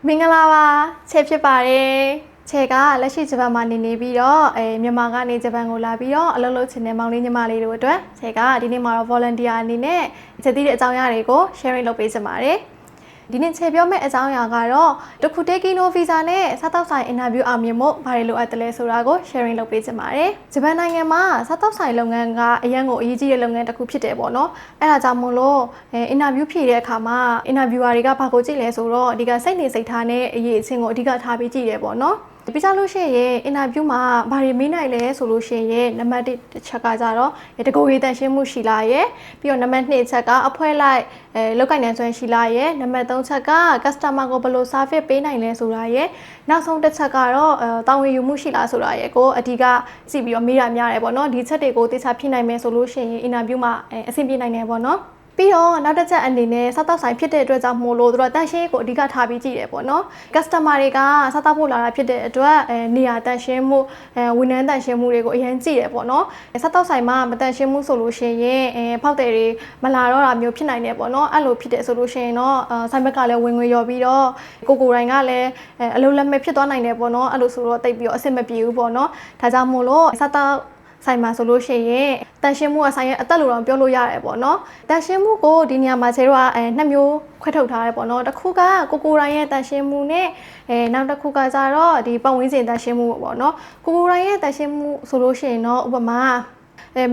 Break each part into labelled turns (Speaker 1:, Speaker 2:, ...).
Speaker 1: မင်္ဂလာပါချေဖြစ်ပါတယ်ချေကလက်ရှိဂျပန်မှာနေပြီးတော့မြန်မာကနေဂျပန်ကိုလာပြီးတော့အလုပ်လုပ်ချင်တဲ့မောင်လေးညီမလေးတို့အတွက်ချေကဒီနေ့မှာတော့ volunteer အနေနဲ့ချေသိတဲ့အကြောင်းအရာတွေကို sharing လုပ်ပေးချင်ပါတယ်ဒီနေ့ချေပြောမယ့်အကြောင်းအရာကတော့တခုတေးကီနိုဗီဇာနဲ့စားတောက်ဆိုင်အင်တာဗျူးအောင်မြင်မှုဘာတွေလိုအပ်တယ်လဲဆိုတာကို sharing လုပ်ပေးချင်ပါတယ်ဂျပန်နိုင်ငံမှာစားတောက်ဆိုင်လုပ်ငန်းကအရန်ကိုအရေးကြီးတဲ့လုပ်ငန်းတစ်ခုဖြစ်တယ်ပေါ့နော်အဲ့ဒါကြောင့်မို့လို့အင်တာဗျူးဖြေတဲ့အခါမှာအင်တာဗျူအာတွေကဘာကိုကြည့်လဲဆိုတော့ဒီကစိတ်နေစိတ်ထားနဲ့အရေးအချင်းကိုအဓိကထားပြီးကြည့်တယ်ပေါ့နော်ပြီးကြလို့ရှိရင်အင်တာဗျူးမှာဘာတွေမေးနိုင်လဲဆိုလို့ရှိရင်နံပါတ်1တစ်ချက်ကကြတော့တကူရေးတန်ရှင်းမှုရှိလားရဲ့ပြီးတော့နံပါတ်2ချက်ကအဖွဲလိုက်လောက်ကိုင်နေစွမ်းရှိလားရဲ့နံပါတ်3ချက်က customer ကိုဘယ်လို service ပေးနိုင်လဲဆိုတာရဲ့နောက်ဆုံးတစ်ချက်ကတော့တာဝန်ယူမှုရှိလားဆိုတာရဲ့ကိုအဓိကကြည့်ပြီးတော့မေးတာများတယ်ပေါ့နော်ဒီချက်တွေကိုသိချဖြည့်နိုင်မယ်ဆိုလို့ရှိရင်အင်တာဗျူးမှာအဆင်ပြေနိုင်တယ်ပေါ့နော်ပြီးတော့နောက်တစ်ချက်အနေနဲ့စားတောက်ဆိုင်ဖြစ်တဲ့အတွက်ကြောင့်မို့လို့တို့တန်ရှင်းကိုအဓိကထားပြီးကြည့်တယ်ပေါ့နော် customer တွေကစားတောက်ဖို့လာတာဖြစ်တဲ့အတွက်နေရာတန်ရှင်းမှုဝန်ထမ်းတန်ရှင်းမှုတွေကိုအရင်ကြည့်တယ်ပေါ့နော်စားတောက်ဆိုင်မှာမတန်ရှင်းမှုဆိုလို့ရှိရင်ဖောက်တယ်တွေမလာတော့တာမျိုးဖြစ်နိုင်တယ်ပေါ့နော်အဲ့လိုဖြစ်တယ်ဆိုလို့ရှိရင်တော့ဆိုင်ဘက်ကလည်းဝင်ငွေရော်ပြီးတော့ကိုတိုင်းကလည်းအလုံးလက်မဲ့ဖြစ်သွားနိုင်တယ်ပေါ့နော်အဲ့လိုဆိုတော့တိတ်ပြီးတော့အဆင်မပြေဘူးပေါ့နော်ဒါကြောင့်မို့လို့စားတောက်ဆိုင်မှာဆိုလို့ရှိရင်တန်ရှင်းမှုကဆိုင်ရဲ့အသက်လိုတော့ပြောလို့ရတယ်ပေါ့နော်တန်ရှင်းမှုကိုဒီနေရာမှာခြေတော့နှစ်မျိုးခွဲထုတ်ထားတယ်ပေါ့နော်တစ်ခုကကိုတိုင်းရဲ့တန်ရှင်းမှုနဲ့နောက်တစ်ခုကကြတော့ဒီပတ်ဝန်းကျင်တန်ရှင်းမှုပေါ့နော်ကိုတိုင်းရဲ့တန်ရှင်းမှုဆိုလို့ရှိရင်တော့ဥပမာ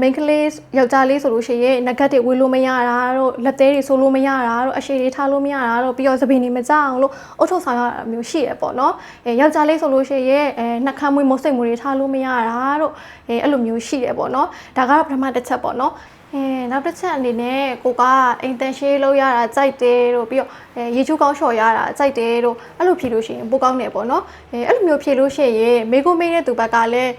Speaker 1: မိန်းကလေးယောက်ျားလေးဆိုလို့ရှိရင်နဂတ်တွေဝေလို့မရတာတို့လက်သေးတွေဆိုလို့မရတာတို့အရှိတွေထားလို့မရတာတို့ပြီးတော့သပင်တွေမကြအောင်လို့အုတ်ထုတ်ဆောင်ရတာမျိုးရှိရပေါ့နော်ယောက်ျားလေးဆိုလို့ရှိရင်နှာခမ်းမွေးမုတ်စိတ်မွေးတွေထားလို့မရတာတို့အဲ့လိုမျိုးရှိတယ်ပေါ့နော်ဒါကတော့ပထမတစ်ချက်ပေါ့နော်နောက်တစ်ချက်အနေနဲ့ကိုကအိမ်တန်ရှင်းလုပ်ရတာကြိုက်တယ်တို့ပြီးတော့ရေချိုးကောင်းလျှော်ရတာကြိုက်တယ်တို့အဲ့လိုဖြေလို့ရှိရင်ပိုကောင်းတယ်ပေါ့နော်အဲ့လိုမျိုးဖြေလို့ရှိရင်မေကိုမေးတဲ့သူဘက်ကလည်း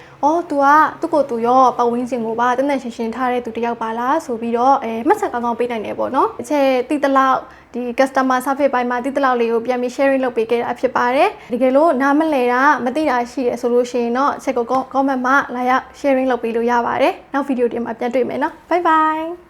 Speaker 1: သူကသူ့ကိုယ်သူရောပတ်ဝန်းကျင်ကိုပါတန်တန်ရှင်းရှင်းထားတဲ့သူတယောက်ပါလားဆိုပြီးတော့မှတ်ချက်ကောင်းကောင်းပေးနိုင်တယ်ပေါ့နော်အချက်တိတလောက်ဒီ customer service ပိုင်းမှာတိတလောက်လေးကိုပြန်ပြီး sharing လုပ်ပေးခဲ့တာဖြစ်ပါတယ်တကယ်လို့နားမလဲတာမသိတာရှိတယ်ဆိုလို့ရှိရင်တော့အချက်ကို comment မှာလာရောက် sharing လုပ်ပေးလို့ရပါတယ်နောက်ဗီဒီယိုတင်မှာပြန်တွေ့မယ်နော် bye bye